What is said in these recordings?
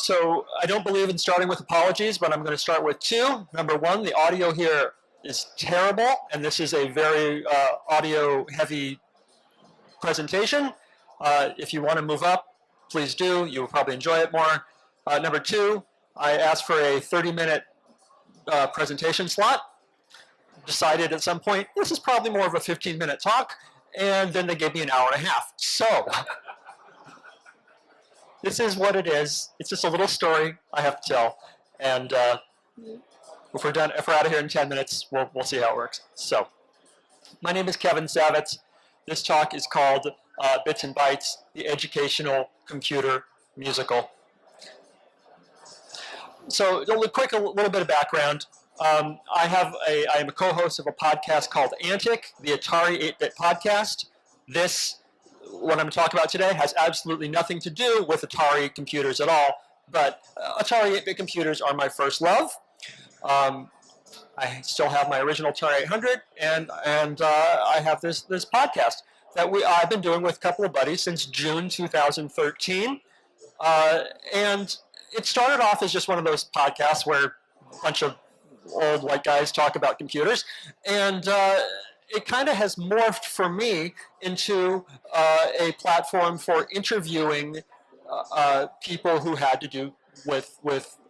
So I don't believe in starting with apologies, but I'm going to start with two. Number one, the audio here is terrible, and this is a very audio-heavy presentation. If you want to move up, please do. You will probably enjoy it more. Number two, I asked for a 30-minute presentation slot. Decided at some point, this is probably more of a 15-minute talk, and then they gave me an hour and a half. So this is what it is. It's just a little story I have to tell, and if we're out of here in 10 minutes, we'll see how it works. So, my name is Kevin Savetz. This talk is called Bits and Bytes, the Educational Computer Musical. So, a little bit of background. I am a co-host of a podcast called ANTIC, the Atari 8-bit podcast. What I'm talking about today has absolutely nothing to do with Atari computers at all, but Atari 8-bit computers are my first love. I still have my original Atari 800, and I have this podcast that I've been doing with a couple of buddies since June 2013, and it started off as just one of those podcasts where a bunch of old white guys talk about computers, and it kind of has morphed for me into a platform for interviewing people who had to do with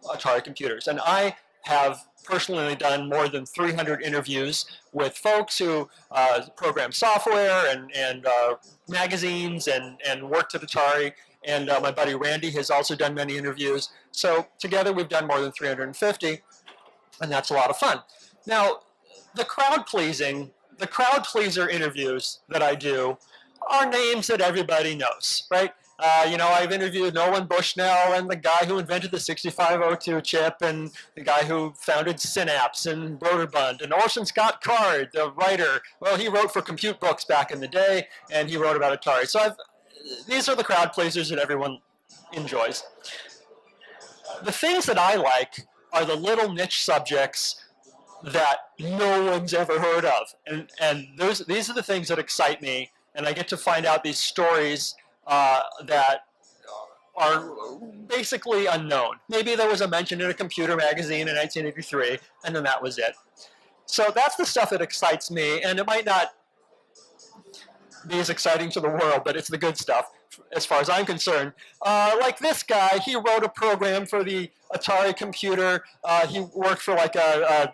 Atari computers. And I have personally done more than 300 interviews with folks who program software and magazines and worked at Atari. And my buddy Randy has also done many interviews. So together we've done more than 350, and that's a lot of fun. Now, the crowd pleaser interviews that I do are names that everybody knows, right? I've interviewed Nolan Bushnell and the guy who invented the 6502 chip and the guy who founded Synapse and Broderbund, and Orson Scott Card, the writer. Well, he wrote for Compute Books back in the day, and he wrote about Atari. So these are the crowd pleasers that everyone enjoys. The things that I like are the little niche subjects that no one's ever heard of. And these are the things that excite me, and I get to find out these stories that are basically unknown. Maybe there was a mention in a computer magazine in 1983, and then that was it. So that's the stuff that excites me, and it might not be as exciting to the world, but it's the good stuff as far as I'm concerned. Like this guy, he wrote a program for the Atari computer. He worked for like a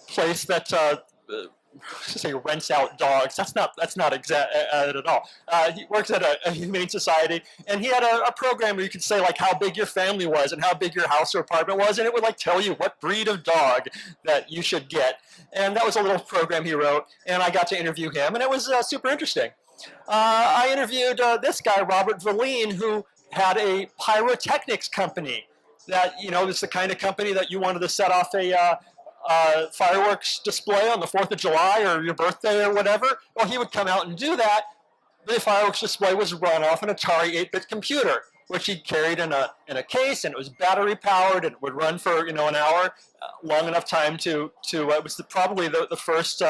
place that say rents out dogs. That's not exact at all. He works at a humane society, and he had a program where you could say like how big your family was and how big your house or apartment was, and it would like tell you what breed of dog that you should get. And that was a little program he wrote, and I got to interview him, and it was super interesting. I interviewed this guy, Robert Verleen, who had a pyrotechnics company. That, it's the kind of company that you wanted to set off a fireworks display on the 4th of July or your birthday or whatever. Well, he would come out and do that. The fireworks display was run off an Atari 8-bit computer, which he carried in a case, and it was battery powered, and it would run for an hour, long enough time to it was probably the first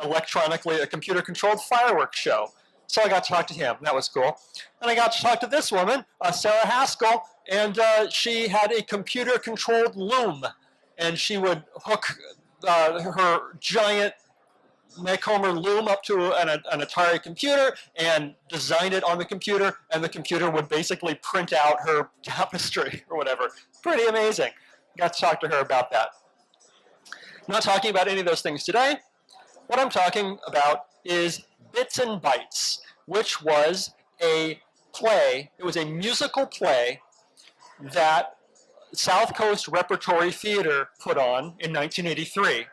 electronically computer controlled fireworks show. So I got to talk to him. That was cool. And I got to talk to this woman, Sarah Haskell, and she had a computer controlled loom. And she would hook her giant Macomber loom up to an Atari computer and design it on the computer, and the computer would basically print out her tapestry or whatever. Pretty amazing. Got to talk to her about that. I'm not talking about any of those things today. What I'm talking about is Bits and Bytes, which was a play. It was a musical play that South Coast Repertory Theater put on in 1983.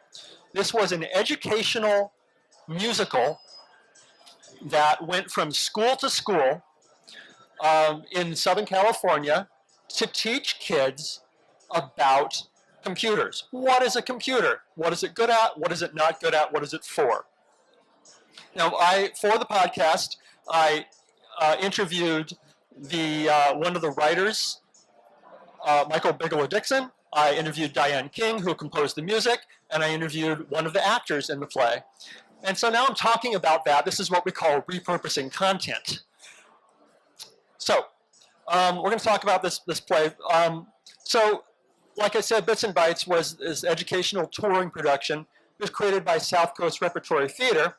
This was an educational musical that went from school to school in Southern California to teach kids about computers. What is a computer? What is it good at? What is it not good at? What is it for? Now, for the podcast, I interviewed one of the writers, Michael Bigelow Dixon. I interviewed Diane King, who composed the music, and I interviewed one of the actors in the play. And so now I'm talking about that. This is what we call repurposing content. So we're going to talk about this play. So, like I said, Bits and Bytes was this educational touring production. It was created by South Coast Repertory Theater,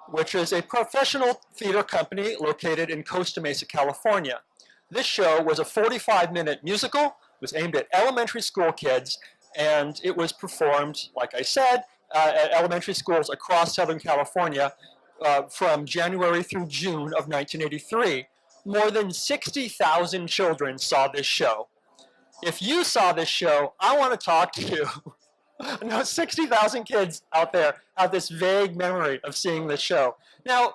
which is a professional theater company located in Costa Mesa, California. This show was a 45-minute musical. It was aimed at elementary school kids, and it was performed, like I said, at elementary schools across Southern California from January through June of 1983. More than 60,000 children saw this show. If you saw this show, I want to talk to you. I know 60,000 kids out there have this vague memory of seeing this show. Now,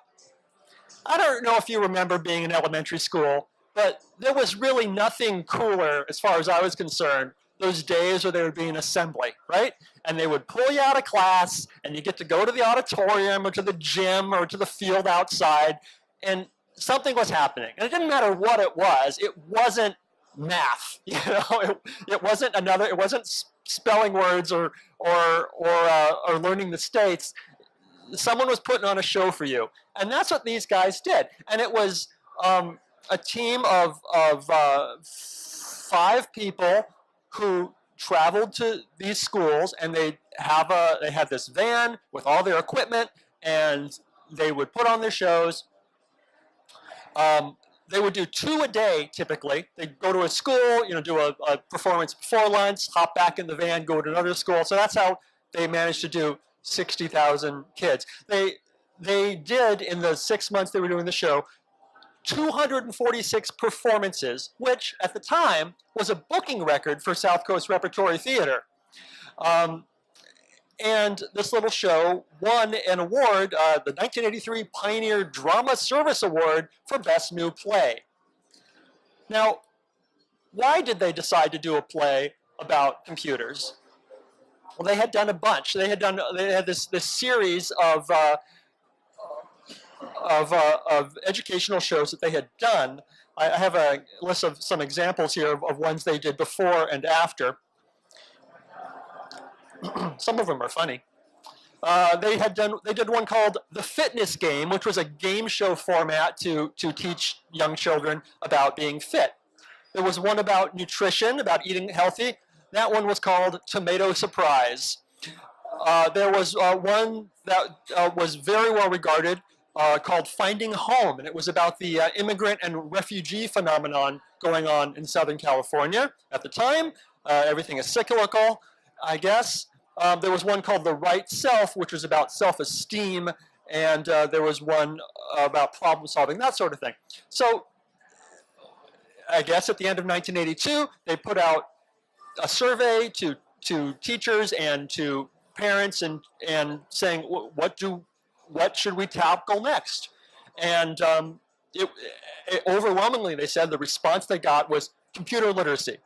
I don't know if you remember being in elementary school, but there was really nothing cooler, as far as I was concerned, those days where there would be an assembly, right? And they would pull you out of class, and you get to go to the auditorium or to the gym or to the field outside, and something was happening. And it didn't matter what it wasn't math, you know, it wasn't spelling words or learning the states. Someone was putting on a show for you, and that's what these guys did. And it was a team of 5 people who traveled to these schools, and they had this van with all their equipment, and they would put on their shows. They would do 2 a day, typically. They'd go to a school, you know, do a performance before lunch, hop back in the van, go to another school. So that's how they managed to do 60,000 kids. They did, in the 6 months they were doing the show, 246 performances, which at the time was a booking record for South Coast Repertory Theater. And this little show won an award, the 1983 Pioneer Drama Service Award for Best New Play. Now, why did they decide to do a play about computers? Well, they had done a bunch. They had this series of educational shows that they had done. I have a list of some examples here of ones they did before and after. Some of them are funny. They did one called The Fitness Game, which was a game show format to teach young children about being fit. There was one about nutrition, about eating healthy. That one was called Tomato Surprise. There was one that was very well regarded called Finding Home, and it was about the immigrant and refugee phenomenon going on in Southern California at the time. Everything is cyclical, I guess. There was one called The Right Self, which was about self-esteem, and there was one about problem solving, that sort of thing. So I guess at the end of 1982, they put out a survey to teachers and to parents and saying, what should we tackle next? And overwhelmingly, they said the response they got was computer literacy.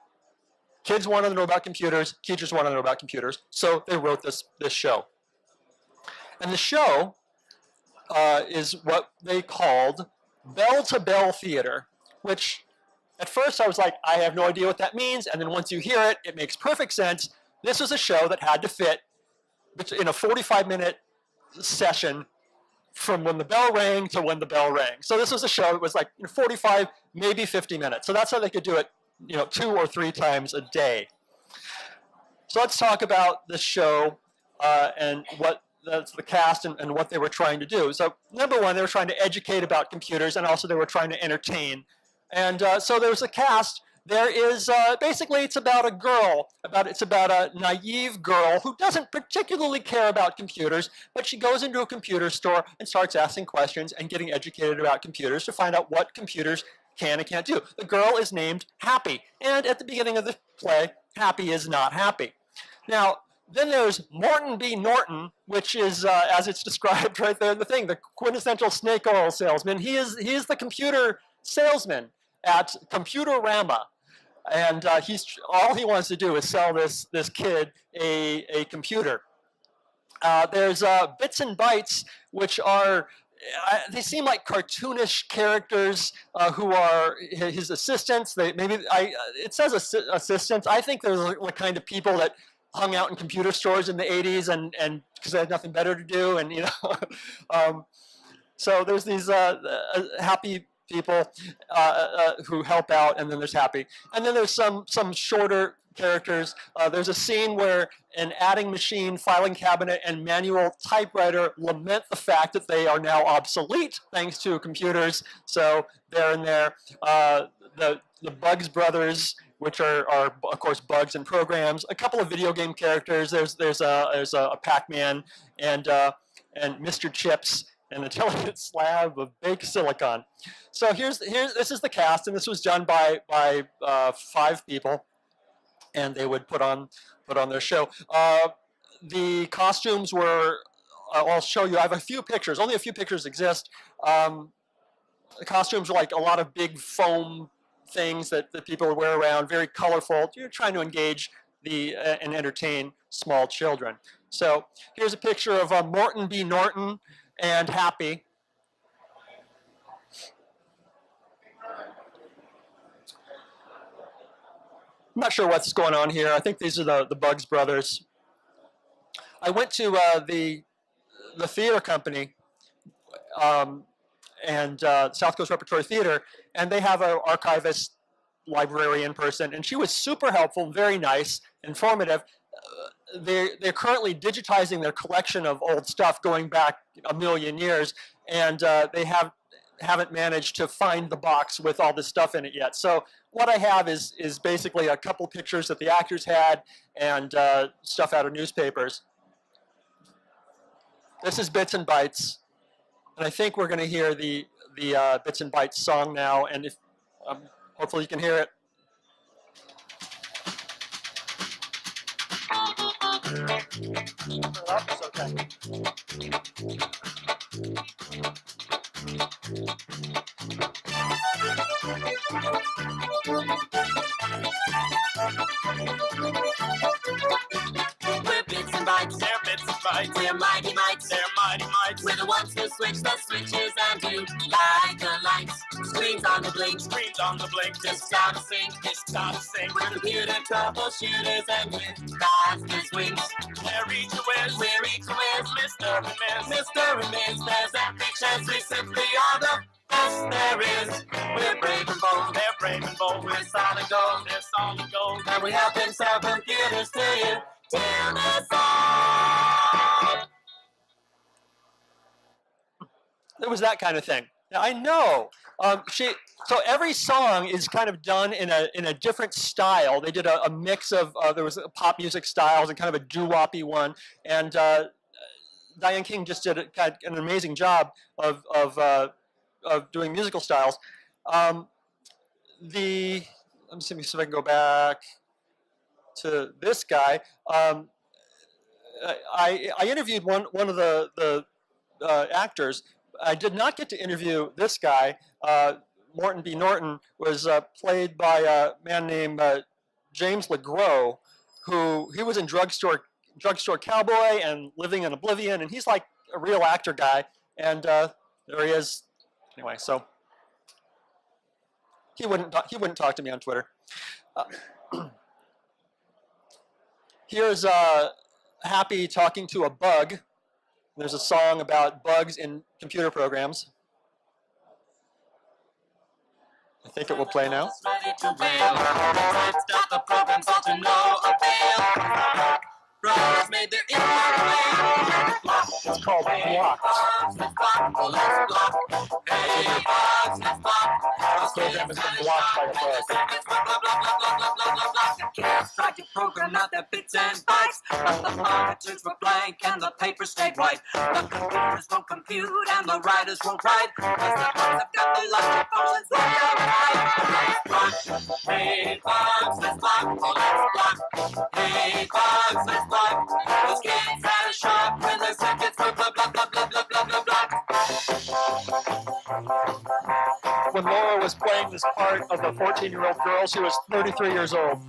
Kids wanted to know about computers, teachers wanted to know about computers, so they wrote this show. And the show is what they called bell-to-bell theater, which at first I was like, I have no idea what that means, and then once you hear it, it makes perfect sense. This was a show that had to fit in a 45-minute session from when the bell rang to when the bell rang. So this was a show that was like 45, maybe 50 minutes. So that's how they could do it, 2 or 3 times a day. So let's talk about the show and what that's the cast and what they were trying to do. So number one, they were trying to educate about computers, and also they were trying to entertain. And so there was a cast. There is basically it's about a girl. It's about a naive girl who doesn't particularly care about computers, but she goes into a computer store and starts asking questions and getting educated about computers to find out what computers can and can't do. The girl is named Happy, and at the beginning of the play, Happy is not happy. Now, then there's Morton B. Norton, which is, as it's described right there in the thing, the quintessential snake oil salesman. He is the computer salesman at Computerama, and all he wants to do is sell this kid a computer. There's Bits and Bytes, which are they seem like cartoonish characters who are his assistants. It says assistants. I think they're the kind of people that hung out in computer stores in the 80s and because they had nothing better to do, and so there's these Happy people who help out, and then there's Happy. And then there's some shorter characters. There's a scene where an adding machine, filing cabinet, and manual typewriter lament the fact that they are now obsolete thanks to computers. So they're in there. The Bugs Brothers, which are of course bugs and programs. A couple of video game characters. There's a Pac-Man and Mr. Chips and a delicate slab of baked silicon. So this is the cast, and this was done by 5 people, and they would put on their show. The costumes were, I'll show you. I have a few pictures. Only a few pictures exist. The costumes were like a lot of big foam things that people would wear around, very colorful. You're trying to engage and entertain small children. So here's a picture of Morton B. Norton and Happy. I'm not sure what's going on here. I think these are the Bugs Brothers. I went to the theater company and South Coast Repertory Theater, and they have an archivist librarian person, and she was super helpful, very nice, informative. They're currently digitizing their collection of old stuff going back a million years, and they haven't managed to find the box with all this stuff in it yet. So what I have is basically a couple pictures that the actors had and stuff out of newspapers. This is Bits and Bytes, and I think we're going to hear the Bits and Bytes song now, and if hopefully you can hear it. It's okay. We're Bits and Bytes, they're Bits and Bytes. We're Mighty Mites, they're Mighty Mites. We're the ones who switch the switches and do light the lights. Screens on the blink, screens on the blink. Just stop sync, just stop sync. We're computer troubleshooters and we're fastest wings. We're each a whiz, we're each a whiz. Mr. and Miss, Mr. and Miss. There's every chance we simply are the best there is. We're brave and bold, they're brave and bold. We're solid gold, they're solid gold. And we help them sell computers to you till the song. It was that kind of thing. Now, I know. So every song is kind of done in a different style. They did a mix of there was pop music styles and kind of a doo-woppy one, and Diane King just did an amazing job of doing musical styles. Let me see if I can go back to this guy. I interviewed one of the actors. I did not get to interview this guy. Morton B. Norton was played by a man named James LeGros, he was in Drugstore Cowboy and Living in Oblivion, and he's like a real actor guy. And there he is. Anyway, so he wouldn't talk to me on Twitter. Here's Happy talking to a bug. There's a song about bugs in computer programs. I think it will play now. Stop the programs all to no avail. Brothers made their It's called Block. Hey, bugs, let's block. This program has been blocked by a bug. Kids tried to program out their bits and bytes, but the monitors were blank and the paper stayed white. The computers won't compute and the writers won't write, 'cause the bugs have got the logic functions locked out right. Block. Hey, bugs, let's block. Oh, let's block. Hey, bugs, let's block. Those kids had a shock when their circuits were blah, blah, blah, blah, blah, blah, blah, blah. When Laura was playing this part of a 14-year-old girl, she was 33 years old.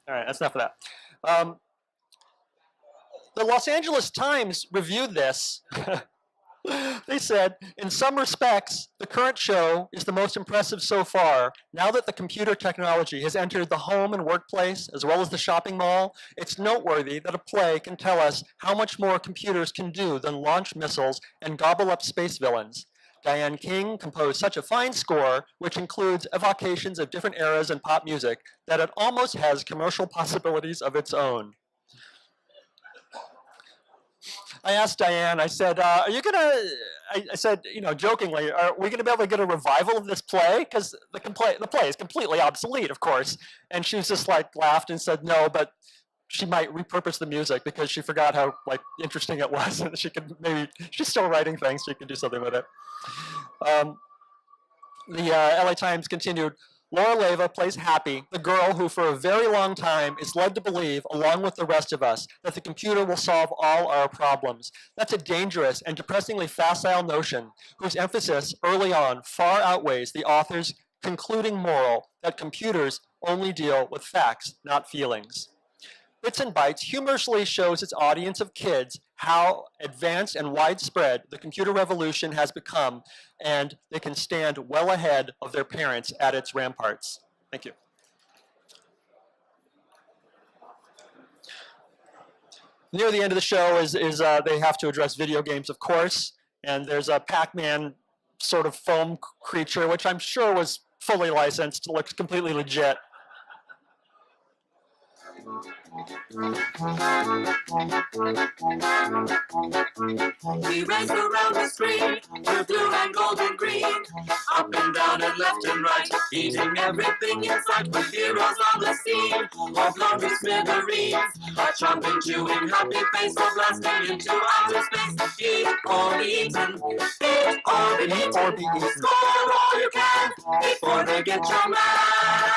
All right, that's enough of that. The Los Angeles Times reviewed this They said, in some respects, the current show is the most impressive so far. Now that the computer technology has entered the home and workplace, as well as the shopping mall, it's noteworthy that a play can tell us how much more computers can do than launch missiles and gobble up space villains. Diane King composed such a fine score, which includes evocations of different eras in pop music, that it almost has commercial possibilities of its own. I asked Diane, I said, are you gonna, I said, you know, jokingly, are we gonna be able to get a revival of this play? Because the play is completely obsolete, of course. And she was just like, laughed and said, no, but she might repurpose the music because she forgot how like interesting it was. And she could maybe, she's still writing things, so she can do something with it. The LA Times continued, Laura Leva plays Happy, the girl who for a very long time is led to believe, along with the rest of us, that the computer will solve all our problems. That's a dangerous and depressingly facile notion whose emphasis early on far outweighs the author's concluding moral that computers only deal with facts, not feelings. Bits and Bytes humorously shows its audience of kids how advanced and widespread the computer revolution has become, and they can stand well ahead of their parents at its ramparts. Thank you. Near the end of the show is they have to address video games, of course, and there's a Pac-Man sort of foam creature, which I'm sure was fully licensed, looks completely legit. We race around the screen, we're blue and gold and green, up and down and left and right, eating everything in sight with heroes on the scene, or blown to smithereens, a chomping, chewing, happy face, or blasting into outer space. Eat or be eaten, eat or be eaten, score all you can before they get your man.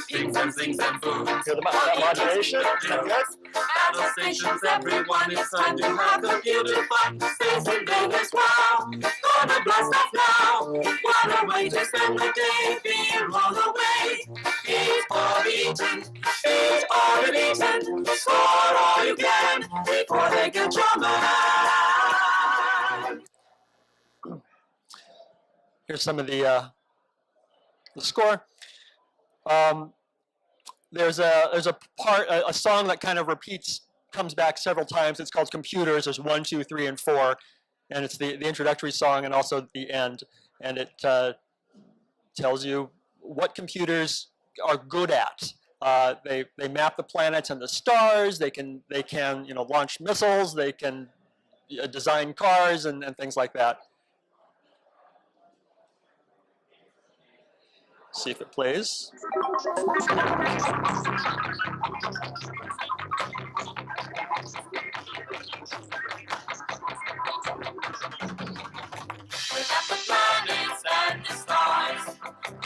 Kings and things and food. Hear the modulation? Battle stations, everyone, it's time to have computer fun. Space invaders, wow, gonna blast off now. What a way to spend the day, be roll away. Eat or be eaten, eat or be eaten. Score all you can before they get your man. Here's some of the score. There's a song that kind of comes back several times. It's called Computers. There's 1, 2, 3, and 4, and it's the introductory song and also the end. And it tells you what computers are good at. They map the planets and the stars. They can launch missiles. They can design cars and things like that. See if it plays. The planets and the stars,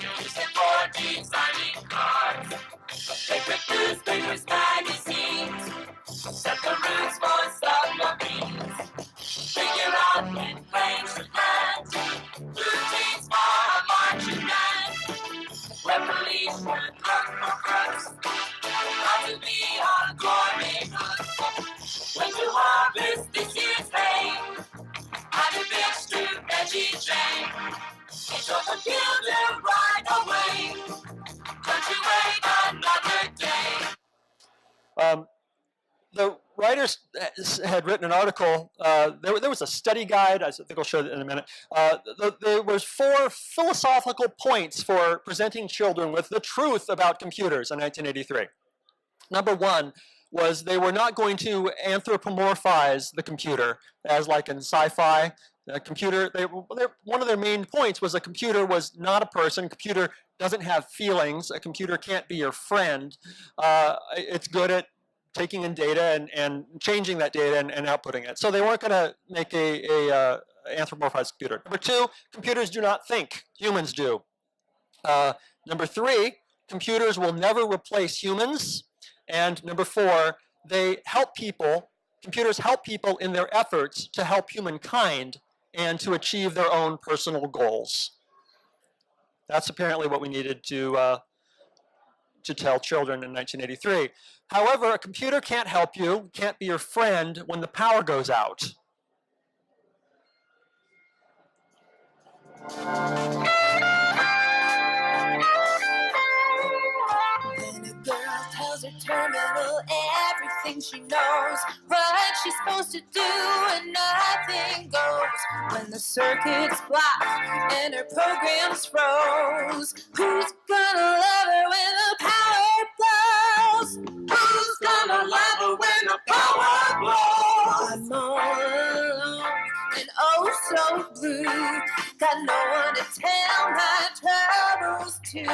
use it for designing cars. Favorite newspapers, magazines, set the routes for submarines. Figure out when planes should land, routines for a marching band. Where police should look for crooks, how to be on gourmet goods. When to harvest this year's hay, how to fix to veggie Jane. It's your computer right away. Don't you wait another day. The writers had written an article. There was a study guide. I think I'll show it in a minute. There was 4 philosophical points for presenting children with the truth about computers in 1983. Number 1 was they were not going to anthropomorphize the computer, as like in sci-fi. The computer, one of their main points was a computer was not a person. A computer doesn't have feelings. A computer can't be your friend. It's good at taking in data and changing that data and outputting it. So they weren't going to make a anthropomorphized computer. Number 2, computers do not think. Humans do. Number 3, computers will never replace humans. And number 4, they help people. Computers help people in their efforts to help humankind and to achieve their own personal goals. That's apparently what we needed to tell children in 1983. However, a computer can't help you, can't be your friend when the power goes out. When a girl tells her terminal everything she knows, what she's supposed to do and nothing goes. When the circuits block and her program's froze, who's gonna love her when the power blows? Who's gonna love her when the power blows? I'm all alone and oh so blue. Got no one to tell my troubles to.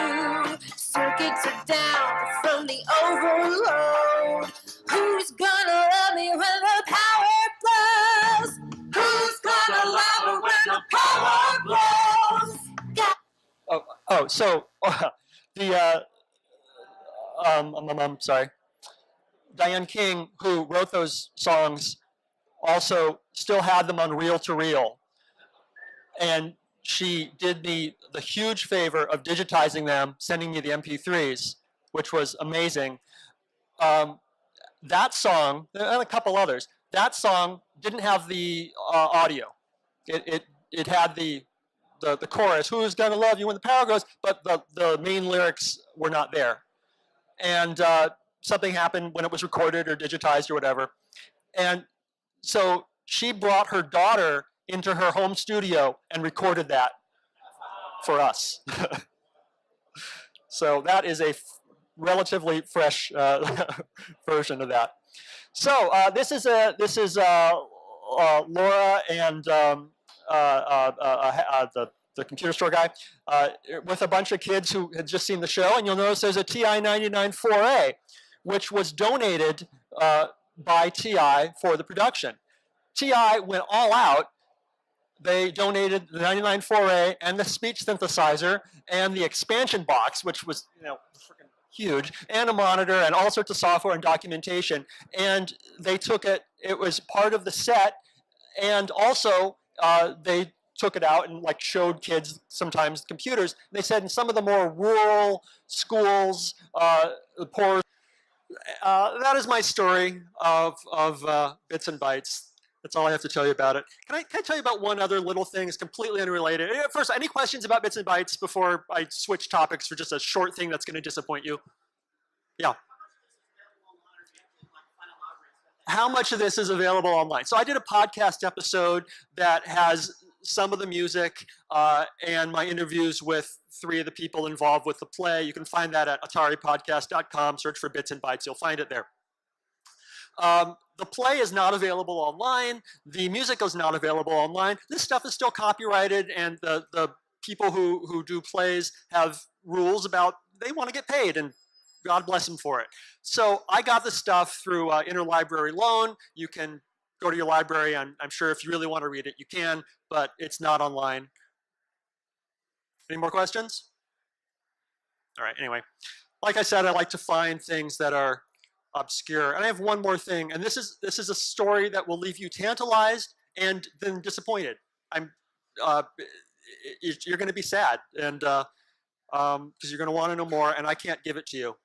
Circuits are down from the overload. Who's gonna love me when the power blows? Who's gonna love her when the power blows? So the sorry, Diane King, who wrote those songs, also still had them on reel to reel, and she did me the huge favor of digitizing them, sending me the MP3s, which was amazing. That song, and a couple others, that song didn't have the audio. It had the chorus, who's gonna love you when the power goes, but the main lyrics were not there. And something happened when it was recorded or digitized or whatever. And so she brought her daughter into her home studio and recorded that for us. So that is a relatively fresh version of that. So this is Laura and the computer store guy with a bunch of kids who had just seen the show, and you'll notice there's a TI 99 4A, which was donated by TI for the production. TI went all out. They donated the 99 4A and the speech synthesizer and the expansion box, which was freaking huge, and a monitor and all sorts of software and documentation. And they took it. It was part of the set, and also they took it out and showed kids sometimes computers. They said in some of the more rural schools, the poor. That is my story of Bits and Bytes. That's all I have to tell you about it. Can I tell you about one other little thing? It's completely unrelated. First, any questions about Bits and Bytes before I switch topics for just a short thing that's going to disappoint you? Yeah. How much of this is available online? So I did a podcast episode that has some of the music and my interviews with 3 of the people involved with the play. You can find that at ataripodcast.com. Search for Bits and Bytes. You'll find it there. The play is not available online. The music is not available online. This stuff is still copyrighted, and the people who do plays have rules about they want to get paid, and God bless them for it. So I got the stuff through interlibrary loan. You can go to your library. I'm sure if you really want to read it, you can, but it's not online. Any more questions? All right, anyway. Like I said, I like to find things that are obscure. And I have one more thing, and this is a story that will leave you tantalized and then disappointed. You're going to be sad, and because you're going to want to know more, and I can't give it to you.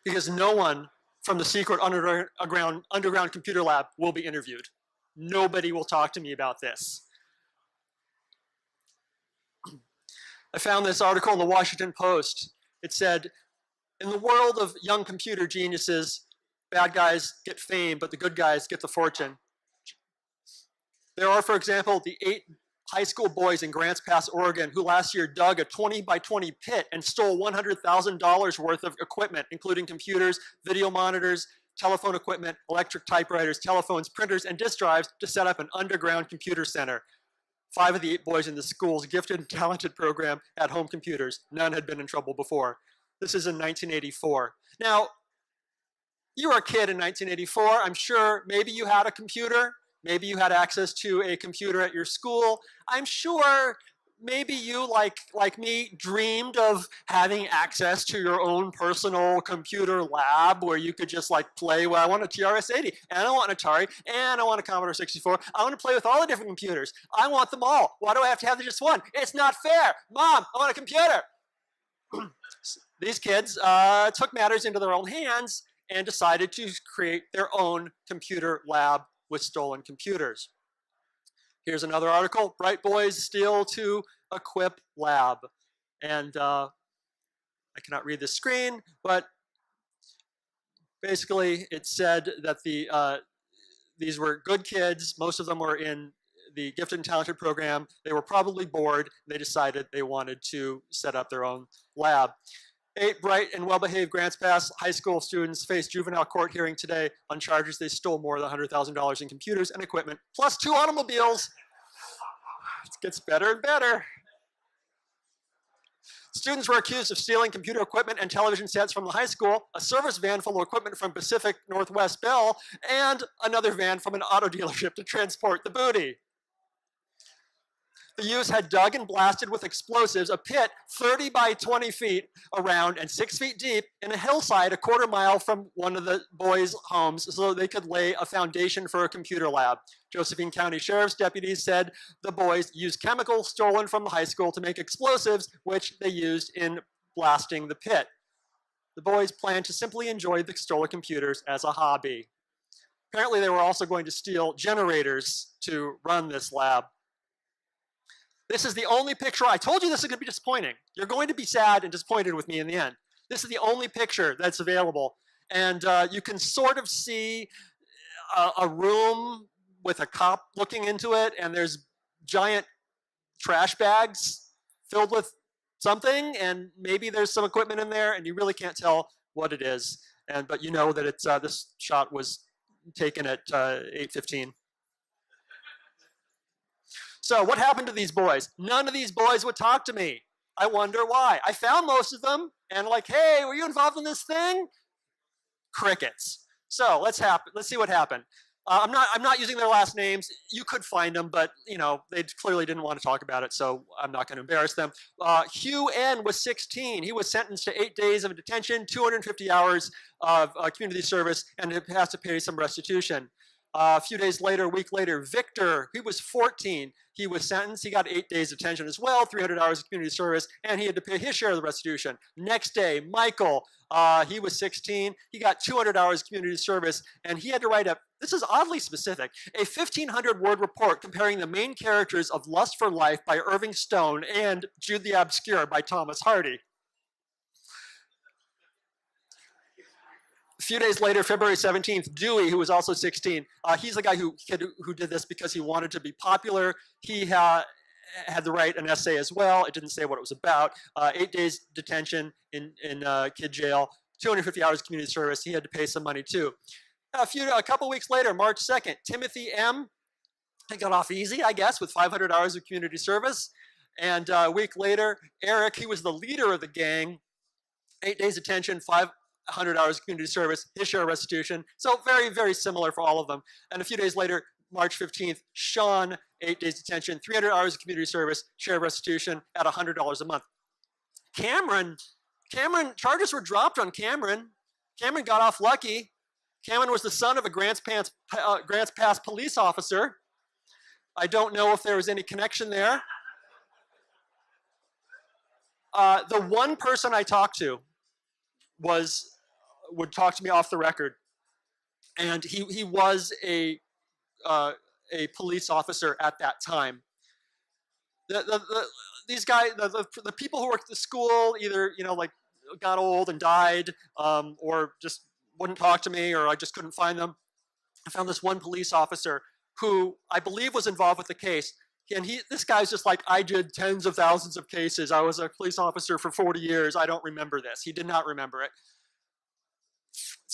Because no one from the secret underground computer lab will be interviewed. Nobody will talk to me about this. I found this article in the Washington Post. It said, in the world of young computer geniuses, bad guys get fame, but the good guys get the fortune. There are, for example, the 8 high school boys in Grants Pass, Oregon, who last year dug a 20 by 20 pit and stole $100,000 worth of equipment, including computers, video monitors, telephone equipment, electric typewriters, telephones, printers, and disk drives to set up an underground computer center. 5 of the 8 boys in the school's gifted and talented program had home computers. None had been in trouble before. This is in 1984. Now, you were a kid in 1984. I'm sure maybe you had a computer. Maybe you had access to a computer at your school. I'm sure maybe you, like me, dreamed of having access to your own personal computer lab where you could just play, well, I want a TRS-80, and I want an Atari, and I want a Commodore 64. I want to play with all the different computers. I want them all. Why do I have to have just one? It's not fair. Mom, I want a computer. These kids took matters into their own hands and decided to create their own computer lab with stolen computers. Here's another article, Bright Boys Steal to Equip Lab. And I cannot read the screen, but basically it said that these were good kids. Most of them were in the gifted and talented program. They were probably bored. They decided they wanted to set up their own lab. 8 bright and well-behaved Grants Pass high school students face juvenile court hearing today on charges they stole more than $100,000 in computers and equipment, plus 2 automobiles. It gets better and better. Students were accused of stealing computer equipment and television sets from the high school, a service van full of equipment from Pacific Northwest Bell, and another van from an auto dealership to transport the booty. The youths had dug and blasted with explosives a pit 30 by 20 feet around and 6 feet deep in a hillside a quarter mile from one of the boys' homes so they could lay a foundation for a computer lab. Josephine County Sheriff's deputies said the boys used chemicals stolen from the high school to make explosives, which they used in blasting the pit. The boys planned to simply enjoy the stolen computers as a hobby. Apparently, they were also going to steal generators to run this lab. This is the only picture. I told you this is going to be disappointing. You're going to be sad and disappointed with me in the end. This is the only picture that's available. And you can sort of see a room with a cop looking into it, and there's giant trash bags filled with something, and maybe there's some equipment in there, and you really can't tell what it is. But you know that it's this shot was taken at 8:15. So what happened to these boys? None of these boys would talk to me. I wonder why. I found most of them, and like, hey, were you involved in this thing? Crickets. So let's see what happened. I'm not using their last names. You could find them, but you know they clearly didn't want to talk about it, so I'm not going to embarrass them. Hugh N. was 16. He was sentenced to 8 days of detention, 250 hours of community service, and has to pay some restitution. A few days later, a week later, Victor, he was 14. He was sentenced. He got 8 days detention as well, 300 hours of community service, and he had to pay his share of the restitution. Next day, Michael, he was 16. He got 200 hours of community service, and he had to write this is oddly specific, a 1,500-word report comparing the main characters of Lust for Life by Irving Stone and Jude the Obscure by Thomas Hardy. A few days later, February 17th, Dewey, who was also 16, he's the guy who did this because he wanted to be popular. He had to write an essay as well. It didn't say what it was about. 8 days detention in kid jail, 250 hours community service. He had to pay some money too. A couple weeks later, March 2nd, Timothy M. He got off easy, I guess, with 500 hours of community service. And a week later, Eric, he was the leader of the gang, 8 days detention, 500 hours of community service, his share of restitution. So very, very similar for all of them. And a few days later, March 15th, Sean, 8 days detention, 300 hours of community service, share of restitution at $100 a month. Cameron, charges were dropped on Cameron. Cameron got off lucky. Cameron was the son of a Grants Pass police officer. I don't know if there was any connection there. The one person I talked to would talk to me off the record, and he was a police officer at that time. These guys, the people who worked at the school, either like got old and died, or just wouldn't talk to me, or I just couldn't find them. I found this one police officer who I believe was involved with the case. And this guy's just like, I did tens of thousands of cases. I was a police officer for 40 years. I don't remember this. He did not remember it.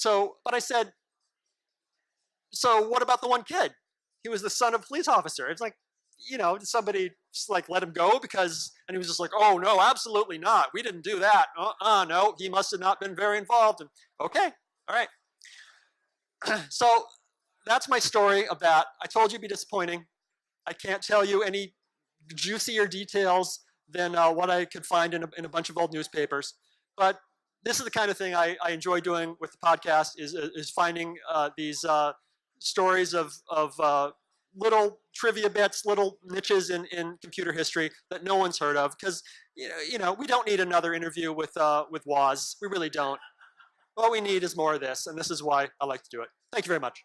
But I said, so what about the one kid? He was the son of a police officer. It's like, did somebody just like let him go and he was just like, oh no, absolutely not. We didn't do that. No, he must have not been very involved. And okay, all right. So that's my of that. I told you it'd be disappointing. I can't tell you any juicier details than what I could find in a bunch of old newspapers. But this is the kind of thing I enjoy doing with the podcast is finding these stories of little trivia bits, little niches in computer history that no one's heard of. Because we don't need another interview with Woz. We really don't. What we need is more of this, and this is why I like to do it. Thank you very much.